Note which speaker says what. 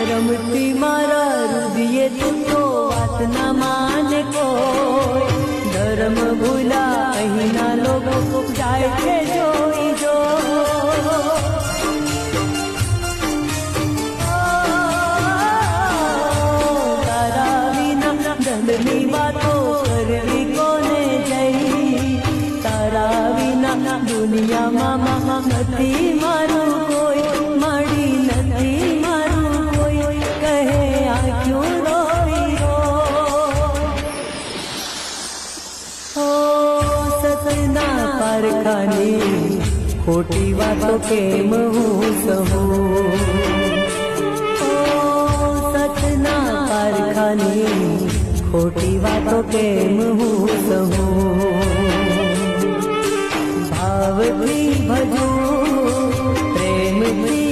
Speaker 1: રમતી મારા હૃદયે તું તો વાત ના માને કોઈ, ધર્મ ભૂલા અહીંના લોકો જાય છે જોઈ જો. તારા વિના ધનની વાતો કરવી કોને જઈ, તારા વિના દુનિયામાં નથી મારું કોઈ, મળી નથી મારું કોઈ, કહે આ ક્યું રોઈ રો. ઓ સતના પારખાની ખોટી વાતો કેમ હું સહું, ઓ સતના પારખાની ખોટી વાતો કેમ હું સહું. ભાવથી ભજું પ્રેમથી